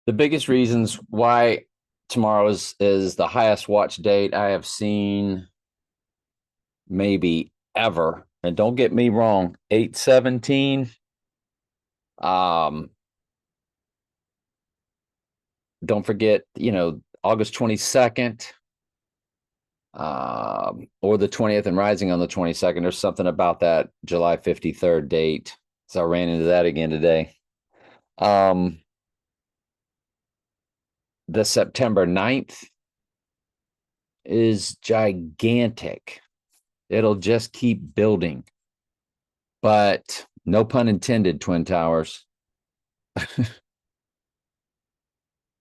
The biggest reasons why tomorrow is the highest watch date I have seen maybe ever. And don't get me wrong, 8/17. Um, don't forget, August 22nd, or the 20th and rising on the 22nd. There's something about that July 53rd date. So I ran into that again today. Um, the September 9th is gigantic. It'll just keep building. But no pun intended, Twin Towers.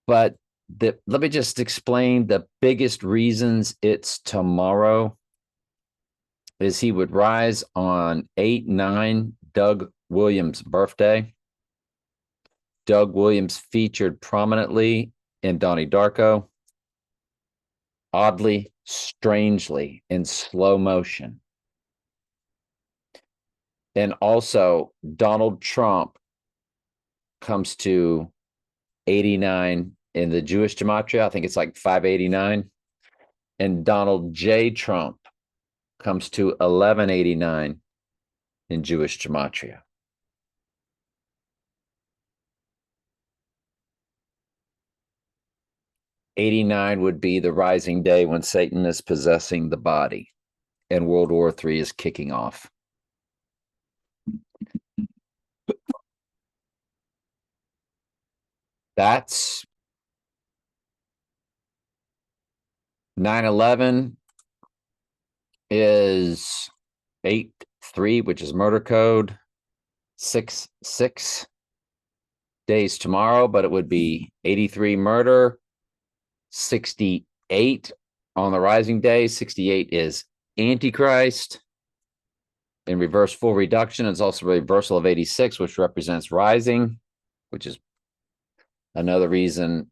But let me just explain the biggest reasons it's tomorrow is he would rise on 8/9, Doug Williams' birthday. Doug Williams featured prominently in Donnie Darko, oddly, strangely, in slow motion. And also, Donald Trump comes to 89 in the Jewish Gematria. I think it's like 589. And Donald J. Trump comes to 1189 in Jewish Gematria. '89 would be the rising day when Satan is possessing the body and World War III is kicking off. That's 9/11 is 8/3, which is murder code. 6/6 days tomorrow, but it would be 83 murder, 68 on the rising day. 68 is Antichrist. In reverse full reduction, it's also a reversal of 86, which represents rising, which is another reason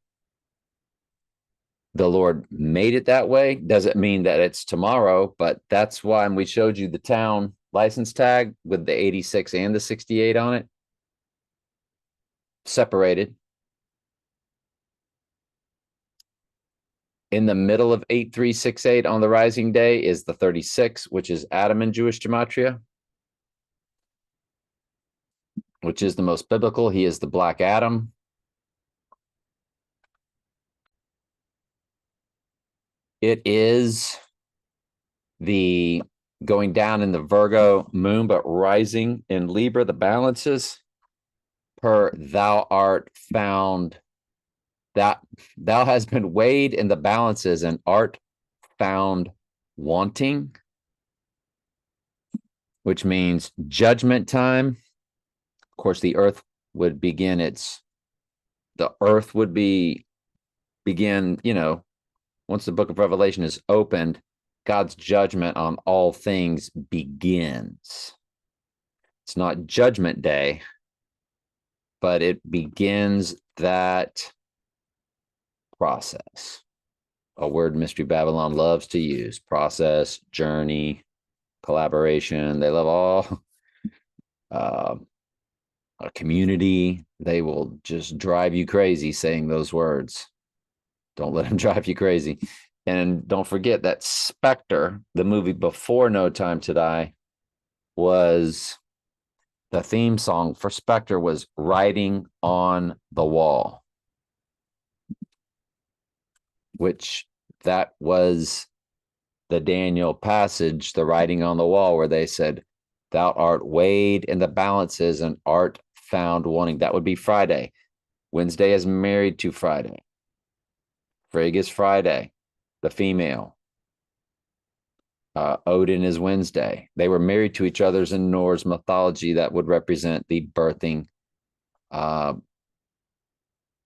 the Lord made it that way. Doesn't mean that it's tomorrow, but that's why we showed you the town license tag with the 86 and the 68 on it, separated. In the middle of 8368 on the rising day is the 36, which is Adam in Jewish Gematria, which is the most biblical. He is the Black Adam. It is the going down in the Virgo moon, but rising in Libra, the balances per thou art found, that thou has been weighed in the balances and art found wanting, which means judgment time. Of course, the earth would begin begin, once the book of Revelation is opened, God's judgment on all things begins. It's not judgment day, but it begins that process. A word Mystery Babylon loves to use: process, journey, collaboration. They love all a community. They will just drive you crazy saying those words. Don't let them drive you crazy. And don't forget that Spectre, the movie before No Time to Die, was the theme song for Spectre was Writing on the Wall, which that was the Daniel passage, the writing on the wall, where they said, thou art weighed in the balances and art found wanting. That would be Friday. Wednesday is married to Friday. Frigg is Friday, the female. Odin is Wednesday. They were married to each other's in Norse mythology. That would represent the birthing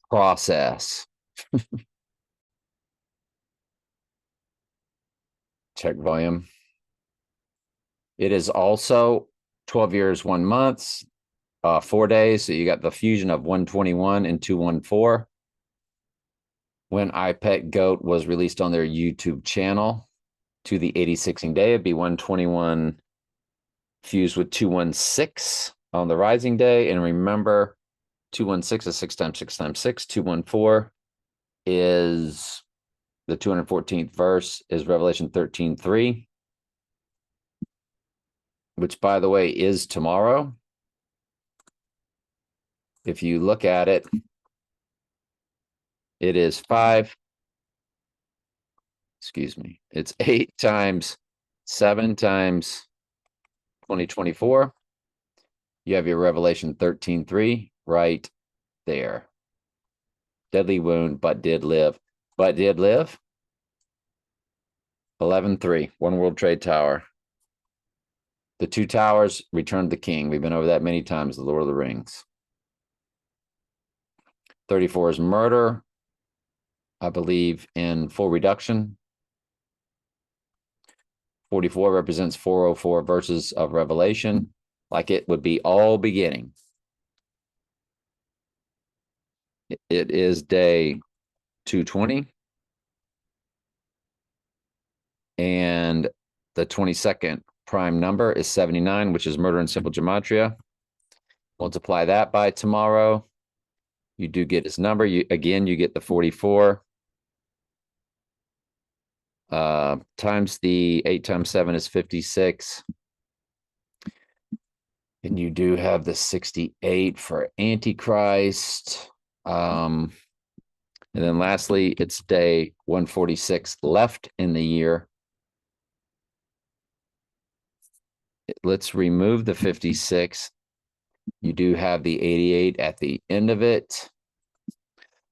process. Check volume. It is also 12 years, 1 month, 4 days. So you got the fusion of 121 and 214. When I Pet Goat was released on their YouTube channel to the 86ing day, it'd be 121 fused with 216 on the rising day. And remember, 216 is 6 times 6 times 6. 214 is the 214th verse, is Revelation 13:3, which, by the way, is tomorrow. If you look at it, it is 5. Excuse me. It's 8 times 7 times 2024. You have your Revelation 13:3 right there. Deadly wound, but did live. But did live. 11:3, One World Trade Tower. The two towers returned the king. We've been over that many times, the Lord of the Rings. 34 is murder, I believe, in full reduction. 44 represents 404 verses of Revelation, like it would be all beginning. It is day 220. And the 22nd prime number is 79, which is murder in simple gematria. Multiply that by tomorrow. You do get its number. You get the 44. Times the 8 times 7 is 56. And you do have the 68 for Antichrist. And then lastly, it's day 146 left in the year. Let's remove the 56. You do have the 88 at the end of it.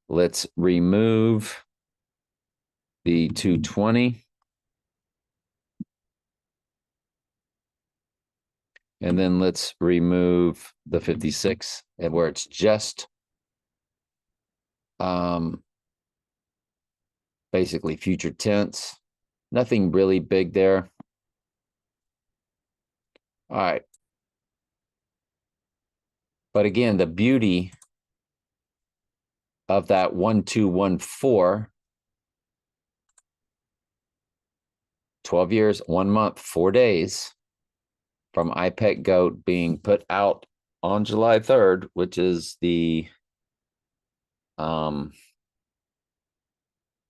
Let's remove the 220. And then let's remove the 56, and where it's just basically future tense. Nothing really big there. All right. But again, the beauty of that 1214, 12 years, 1 month, 4 days from IPEC Goat being put out on July 3rd, which is the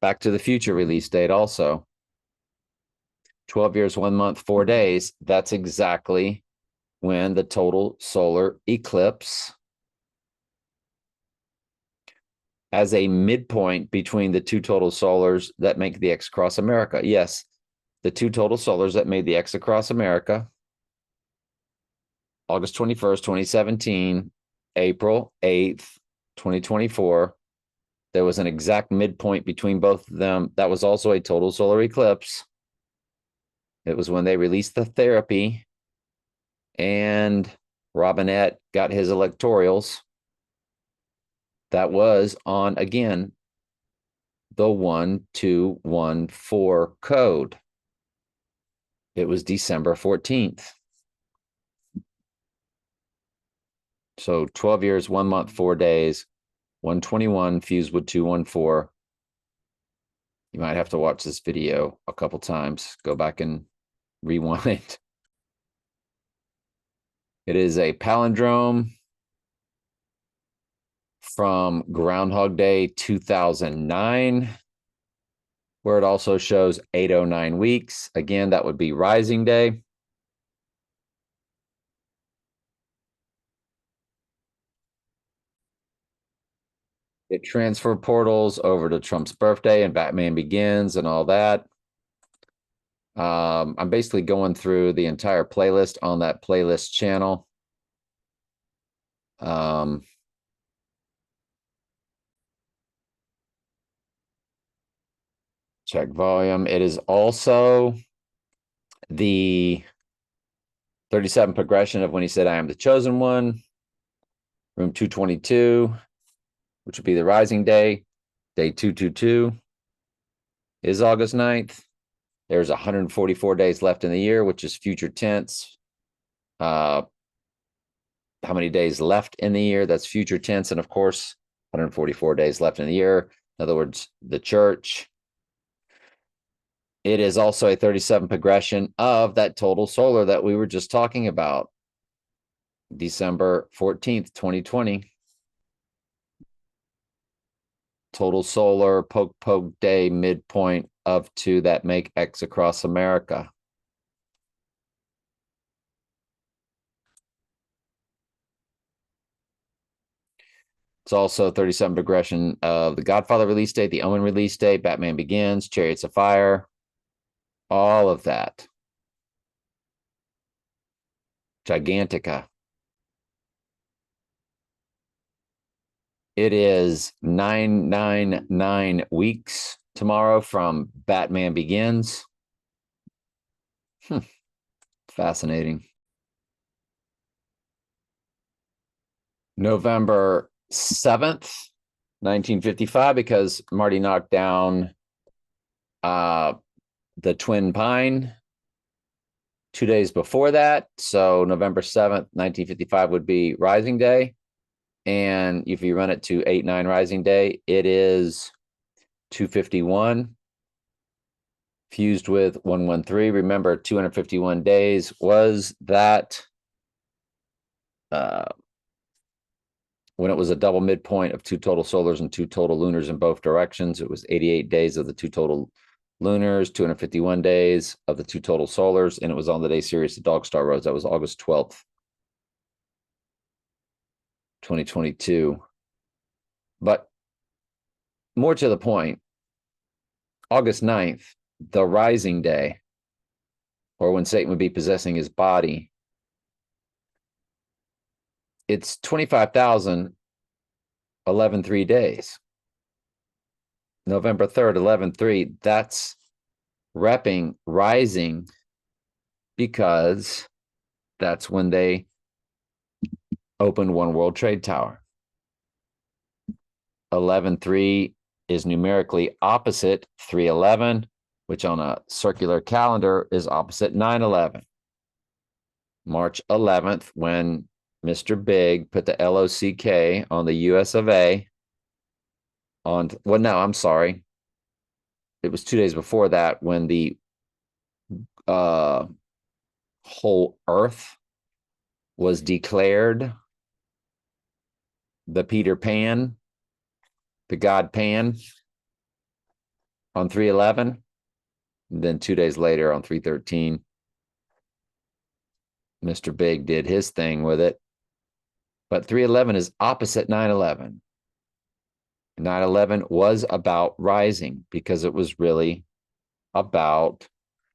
Back to the Future release date also. 12 years, 1 month, 4 days. That's exactly when the total solar eclipse, as a midpoint between the two total solars that make the X across America. Yes, the two total solars that made the X across America, August 21st, 2017, April 8th, 2024. There was an exact midpoint between both of them. That was also a total solar eclipse. It was when they released the therapy and Robinette got his electorials. That was on, again, the 1214 code. It was December 14th. So 12 years, 1 month, 4 days, 121 fused with 214. You might have to watch this video a couple times. Go back and rewind. It is a palindrome from Groundhog Day 2009, where it also shows 809 weeks. Again, that would be Rising Day. It transfer portals over to Trump's birthday and Batman Begins and all that. I'm basically going through the entire playlist on that playlist channel. Check volume. It is also the 37 progression of when he said, I am the chosen one. Room 222, which would be the Rising Day. Day 222 is August 9th. There's 144 days left in the year, which is future tense. How many days left in the year? That's future tense. And of course, 144 days left in the year. In other words, the church. It is also a 37 progression of that total solar that we were just talking about. December 14th, 2020. total solar, poke day, midpoint of two that make X across America. It's also 37 progression of the Godfather release date, the Omen release date, Batman Begins, Chariots of Fire, all of that. Gigantica. It is 999 weeks tomorrow from Batman Begins. Fascinating. November 7th, 1955, because Marty knocked down the Twin Pine 2 days before that. So November 7th, 1955 would be Rising Day. And if you run it to 8/9 Rising Day, it is 251 fused with 113. Remember, 251 days was that when it was a double midpoint of two total solars and two total lunars in both directions. It was 88 days of the two total lunars, 251 days of the two total solars, and it was on the day Sirius the Dog Star rose. That was August 12th, 2022. But more to the point, August 9th, the rising day, or when Satan would be possessing his body, it's 25,011 days. November 3rd, 11/3, that's repping rising because that's when they opened One World Trade Tower. 11/3 is numerically opposite 3/11, which on a circular calendar is opposite 9/11. March 11th, when Mr. Big put the LOCK on the US of A on, well, no, I'm sorry. It was 2 days before that when the whole Earth was declared the Peter Pan, the God Pan on 3/11. Then 2 days later on 3/13, Mr. Big did his thing with it. But 3/11 is opposite 9/11. 9/11 was about rising because it was really about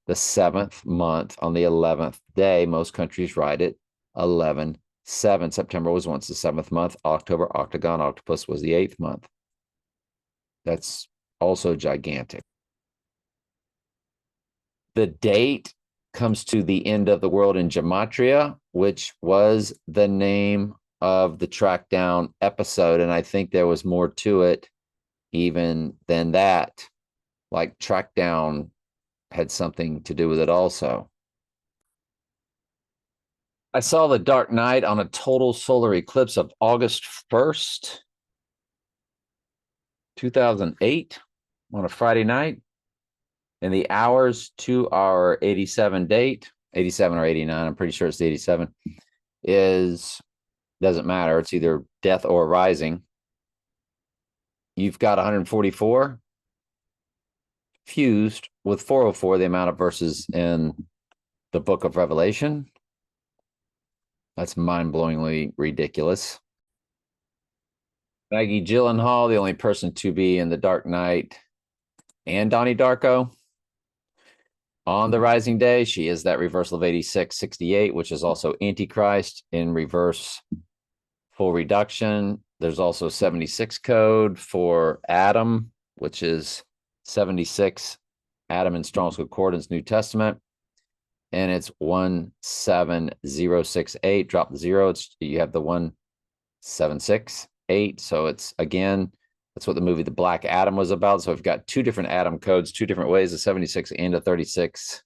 the seventh month on the 11th day. Most countries write it 11/7. September was once the seventh month. October, octagon, octopus was the eighth month. That's also gigantic. The date comes to the end of the world in Gematria, which was the name of the track down episode. And I think there was more to it even than that. Like track down had something to do with it also. I saw the Dark Knight on a total solar eclipse of August 1st, 2008 on a Friday night. And the hours to our 87 date, 87 or 89, I'm pretty sure it's the 87, doesn't matter. It's either death or rising. You've got 144 fused with 404, the amount of verses in the book of Revelation. That's mind-blowingly ridiculous. Maggie Gyllenhaal, the only person to be in the Dark Knight, and Donnie Darko. On the rising day, she is that reversal of 8668, which is also Antichrist in reverse full reduction. There's also 76 code for Adam, which is 76, Adam in Strong's Concordance, New Testament. And it's 17068. Drop the zero. You have the 1768. So it's, again, that's what the movie The Black Adam was about. So we've got two different Adam codes, two different ways, a 76 and a 36.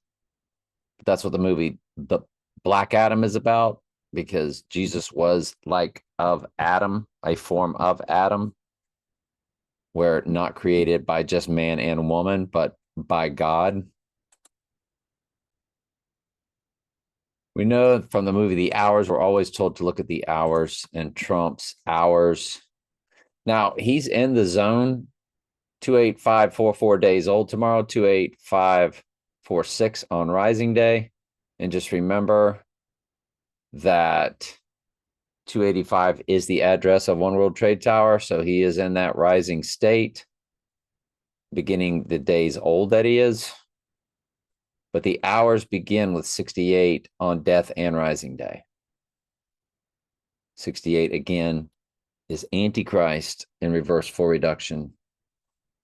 But that's what the movie The Black Adam is about, because Jesus was like of Adam, a form of Adam, where not created by just man and woman, but by God. We know from the movie The Hours, we're always told to look at the hours and Trump's hours. Now, he's in the zone 28544 days old tomorrow, 28546 on Rising Day. And just remember that 285 is the address of One World Trade Tower. So he is in that rising state, beginning the days old that he is. But the hours begin with 68 on Death and Rising Day. 68 again is Antichrist in reverse full reduction,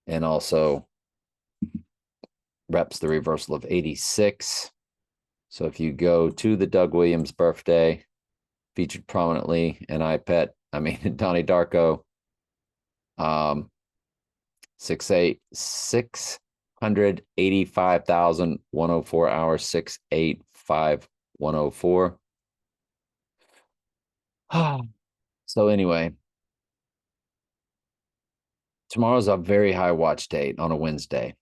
and also reps the reversal of 86. So if you go to the Doug Williams birthday, featured prominently in Donnie Darko, 685,104 hours, 685,104. So anyway, tomorrow's a very high watch date on a Wednesday.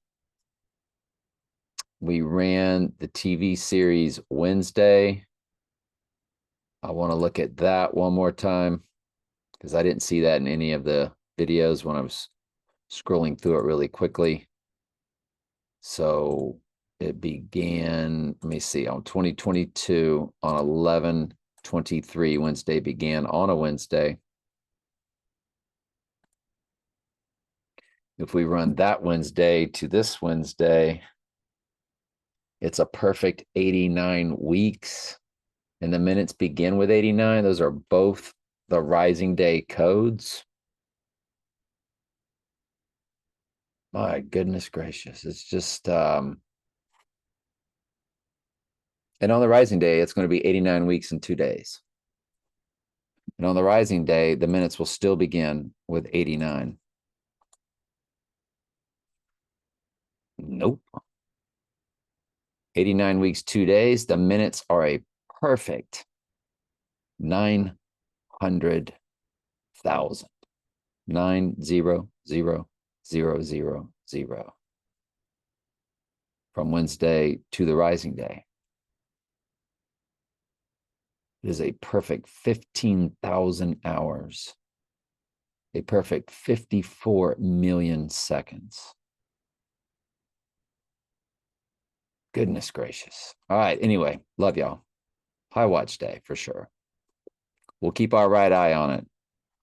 We ran the TV series Wednesday. I want to look at that one more time because I didn't see that in any of the videos when I was scrolling through it really quickly. So it began, let me see, on 2022 on 11/23. Wednesday began on a Wednesday. If we run that Wednesday to this Wednesday, it's a perfect 89 weeks. And the minutes begin with 89. Those are both the Rising Day codes. My goodness gracious. It's just, and on the Rising Day, it's going to be 89 weeks and 2 days. And on the Rising Day, the minutes will still begin with 89. Nope. 89 weeks, 2 days. The minutes are a perfect 900,000. 900,000 from Wednesday to the Rising Day. It is a perfect 15,000 hours, a perfect 54 million seconds. Goodness gracious. All right. Anyway, love y'all. High watch day for sure. We'll keep our right eye on it.